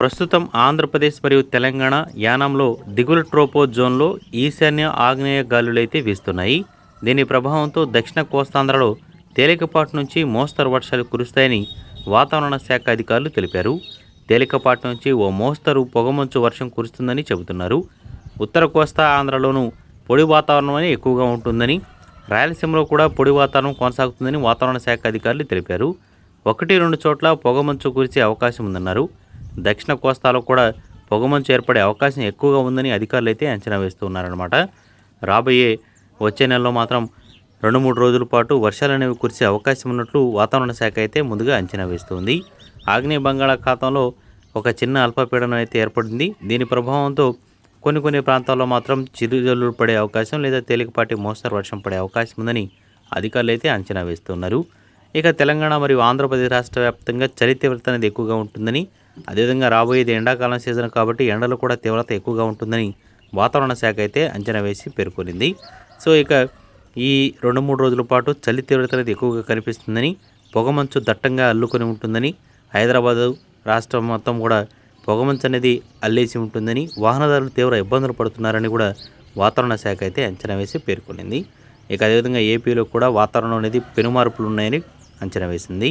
ప్రస్తుతం ఆంధ్రప్రదేశ్ మరియు తెలంగాణ యానాంలో దిగువ ట్రోపో జోన్లో ఈశాన్య ఆగ్నేయ గాలులైతే వీస్తున్నాయి. దీని ప్రభావంతో దక్షిణ కోస్తాంధ్రలో తేలికపాటి నుంచి మోస్తరు వర్షాలు కురుస్తాయని వాతావరణ శాఖ అధికారులు తెలిపారు. తేలికపాటి నుంచి ఓ మోస్తరు పొగమంచు వర్షం కురుస్తుందని చెబుతున్నారు. ఉత్తర కోస్తా ఆంధ్రలోనూ పొడి వాతావరణం ఎక్కువగా ఉంటుందని, రాయలసీమలో కూడా పొడి వాతావరణం కొనసాగుతుందని వాతావరణ శాఖ అధికారులు తెలిపారు. 1-2 చోట్ల పొగమంచు కురిసే అవకాశం ఉందన్నారు. దక్షిణ కోస్తాలో కూడా పొగమంచు ఏర్పడే అవకాశం ఎక్కువగా ఉందని అధికారులు అయితే అంచనా వేస్తున్నారన్నమాట. వచ్చే నెలలో మాత్రం 2-3 రోజుల పాటు వర్షాలు అనేవి కురిసే అవకాశం ఉన్నట్లు వాతావరణ శాఖ అయితే ముందుగా అంచనా వేస్తుంది. ఆగ్నేయ బంగాళాఖాతంలో ఒక చిన్న అల్పపీడనం అయితే ఏర్పడింది. దీని ప్రభావంతో కొన్ని ప్రాంతాల్లో మాత్రం చిరుజల్లులు పడే అవకాశం లేదా తేలికపాటి మోస్తరు వర్షం పడే అవకాశం ఉందని అధికారులు అయితే అంచనా వేస్తున్నారు. ఇక తెలంగాణ మరియు ఆంధ్రప్రదేశ్ రాష్ట్ర వ్యాప్తంగా చలి తీవ్రత అనేది ఎక్కువగా ఉంటుందని, అదేవిధంగా రాబోయేది ఎండాకాలం సీజన్ కాబట్టి ఎండలు కూడా తీవ్రత ఎక్కువగా ఉంటుందని వాతావరణ శాఖ అయితే అంచనా వేసి పేర్కొనింది. సో ఇక ఈ 2-3 రోజుల పాటు చలి తీవ్రత అనేది ఎక్కువగా కనిపిస్తుందని, పొగమంచు దట్టంగా అల్లుకొని ఉంటుందని, హైదరాబాదు రాష్ట్రం మొత్తం కూడా పొగమంచు అనేది అల్లేసి ఉంటుందని, వాహనదారులు తీవ్ర ఇబ్బందులు పడుతున్నారని కూడా వాతావరణ శాఖ అయితే అంచనా వేసి పేర్కొనింది. ఇక అదేవిధంగా ఏపీలో కూడా వాతావరణం అనేది పెనుమార్పులు ఉన్నాయని అంచనా వేసింది.